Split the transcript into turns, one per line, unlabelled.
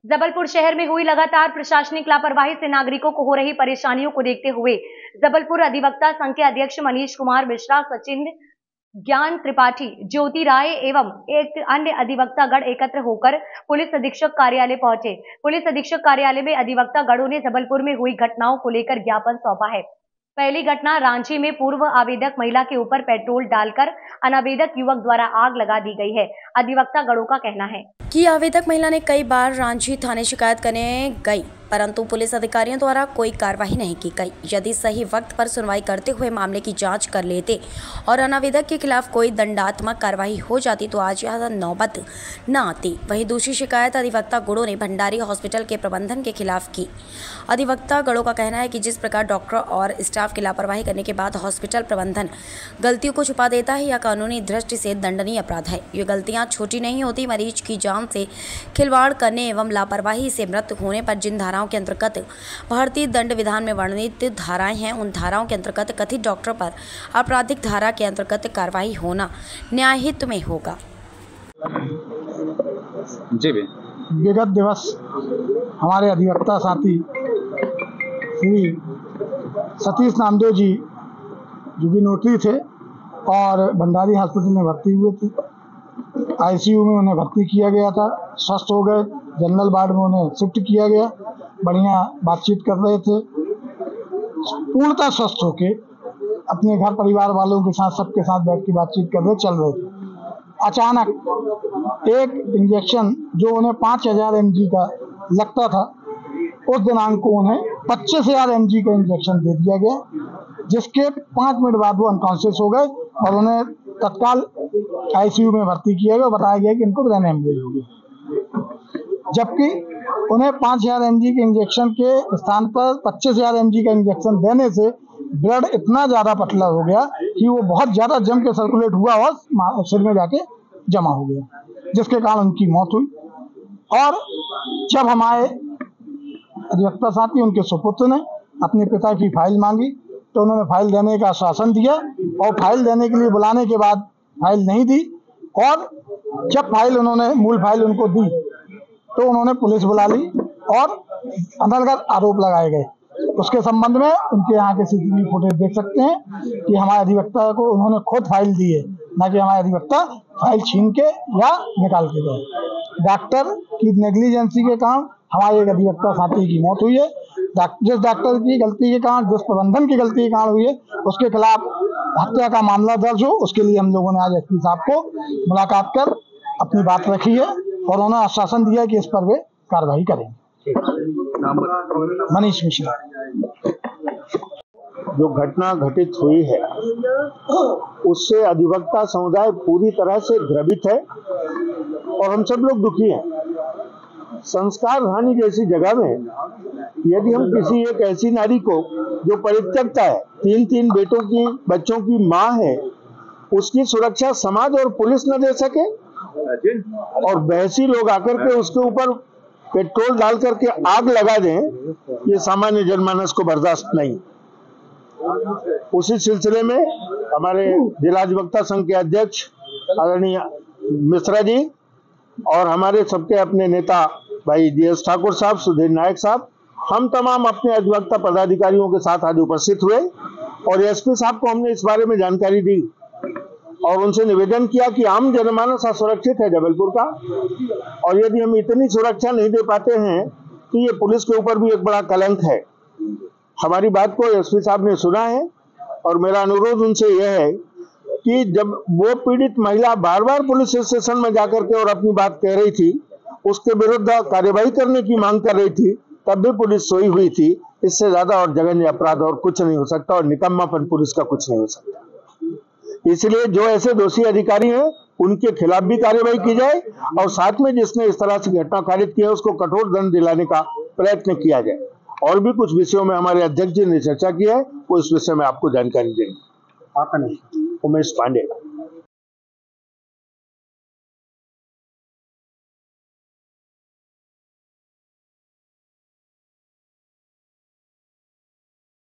जबलपुर शहर में हुई लगातार प्रशासनिक लापरवाही से नागरिकों को हो रही परेशानियों को देखते हुए जबलपुर अधिवक्ता संघ के अध्यक्ष मनीष कुमार मिश्रा, सचिन ज्ञान त्रिपाठी, ज्योति राय एवं एक अन्य अधिवक्तागण एकत्र होकर पुलिस अधीक्षक कार्यालय पहुंचे। पुलिस अधीक्षक कार्यालय में अधिवक्ता गणों ने जबलपुर में हुई घटनाओं को लेकर ज्ञापन सौंपा है। पहली घटना रांची में पूर्व आवेदक महिला के ऊपर पेट्रोल डालकर अनावेदक युवक द्वारा आग लगा दी गई है। अधिवक्ता गणों का कहना है
कि आवेदक महिला ने कई बार रांची थाने शिकायत करने गई, परंतु पुलिस अधिकारियों द्वारा कोई कार्रवाई नहीं की गई। यदि सही वक्त पर सुनवाई करते हुए मामले की जांच कर लेते और अनावेदक के खिलाफ कोई दंडात्मक कार्रवाई हो जाती तो आज यह नौबत न आती। वहीं दूसरी शिकायत अधिवक्ता गुड़ों ने भंडारी हॉस्पिटल के प्रबंधन के खिलाफ की। अधिवक्ता गणों का कहना है कि जिस प्रकार डॉक्टर और स्टाफ की लापरवाही करने के बाद हॉस्पिटल प्रबंधन गलतियों को छुपा देता है, यह कानूनी दृष्टि से दंडनीय अपराध है। ये गलतियां छोटी नहीं होती। मरीज की जान से खिलवाड़ करने एवं लापरवाही से मृत्यु होने पर जिन धाराओं के अंतर्गत भारतीय दंड विधान में वर्णित धाराएं हैं, उन धाराओं के अंतर्गत कथित डॉक्टर पर आपराधिक धारा के अंतर्गत कार्रवाई होना न्यायहित में होगा।
जी
विगत दिवस हमारे अधिवक्ता साथी श्री सतीश नामदेव जी, जो भी नोटरी थे और भंडारी हॉस्पिटल में भर्ती हुए थे, आईसीयू में उन्हें भर्ती किया गया था, स्वस्थ हो गए, जनरल वार्ड में उन्हें शिफ्ट किया गया, बढ़िया बातचीत कर रहे थे, पूर्णतः स्वस्थ होके अपने घर परिवार वालों के साथ सबके साथ बैठ के बातचीत कर रहे चल रहे थे। अचानक एक इंजेक्शन जो उन्हें 5000 mg का लगता था, उस दिनांक को उन्हें 25,000 mg का इंजेक्शन दे दिया गया, जिसके 5 मिनट बाद वो अनकॉन्शियस हो गए और उन्हें तत्काल आईसीयू में भर्ती किया गया। बताया गया कि इनको ब्रेन हेमरेज हो गया, जबकि उन्हें 5000 mg के इंजेक्शन के स्थान पर 25,000 mg का इंजेक्शन देने से ब्लड इतना ज़्यादा पतला हो गया कि वो बहुत ज़्यादा जम के सर्कुलेट हुआ और सिर में जाके जमा हो गया, जिसके कारण उनकी मौत हुई। और जब हमारे अधिवक्ता साथी उनके सुपुत्र ने अपने पिता की फाइल मांगी तो उन्होंने फाइल देने का आश्वासन दिया और फाइल देने के लिए बुलाने के बाद फाइल नहीं दी, और जब फाइल उन्होंने मूल फाइल उनको दी तो उन्होंने पुलिस बुला ली और अनर्गल आरोप लगाए गए। उसके संबंध में उनके यहाँ के सीसीटीवी फुटेज देख सकते हैं कि हमारे अधिवक्ता को उन्होंने खुद फाइल दी है, ना कि हमारे अधिवक्ता फाइल छीन के या निकाल के गए। डॉक्टर की नेग्लिजेंसी के कारण हमारे एक अधिवक्ता साथी की मौत हुई है। जिस डॉक्टर की गलती के कारण, जिस प्रबंधन की गलती के कारण हुई है, उसके खिलाफ हत्या का मामला दर्ज हो, उसके लिए हम लोगों ने आज एसपी साहब को मुलाकात कर अपनी बात रखी है और उन्होंने आश्वासन दिया कि इस पर वे कार्रवाई करेंगे। मनीष मिश्रा।
जो घटना घटित हुई है उससे अधिवक्ता समुदाय पूरी तरह से द्रवित है और हम सब लोग दुखी हैं। संस्कार हानि जैसी जगह में यदि हम किसी एक ऐसी नारी को जो परित्यक्ता है, 3 बेटों की बच्चों की माँ है, उसकी सुरक्षा समाज और पुलिस न दे सके और बहसी लोग आकर के उसके ऊपर पेट्रोल डाल करके आग लगा दें, ये सामान्य जनमानस को बर्दाश्त नहीं। उसी सिलसिले में हमारे जिला अधिवक्ता संघ के अध्यक्ष आदरणीय मिश्रा जी और हमारे सबके अपने नेता भाई DS ठाकुर साहब, सुधीर नायक साहब, हम तमाम अपने अधिवक्ता पदाधिकारियों के साथ आज उपस्थित हुए और एसपी साहब को हमने इस बारे में जानकारी दी और उनसे निवेदन किया कि आम जनमानस असुरक्षित है जबलपुर का, और यदि हम इतनी सुरक्षा नहीं दे पाते हैं तो ये पुलिस के ऊपर भी एक बड़ा कलंक है। हमारी बात को एसपी साहब ने सुना है और मेरा अनुरोध उनसे यह है कि जब वो पीड़ित महिला बार बार पुलिस स्टेशन में जाकर के और अपनी बात कह रही थी, उसके विरुद्ध कार्यवाही करने की मांग कर रही थी, तब भी पुलिस सोई हुई थी। इससे ज्यादा और जघन्य अपराध और कुछ नहीं हो सकता और निकम्मापन पुलिस का कुछ नहीं हो सकता। इसलिए जो ऐसे दोषी अधिकारी हैं उनके खिलाफ भी कार्रवाई की जाए और साथ में जिसने इस तरह से घटना कारित किया उसको कठोर दंड दिलाने का प्रयत्न किया जाए। और भी कुछ विषयों में हमारे अध्यक्ष जी ने चर्चा की है, वो इस विषय में आपको जानकारी देंगे। आपका नाम? उमेश पांडे।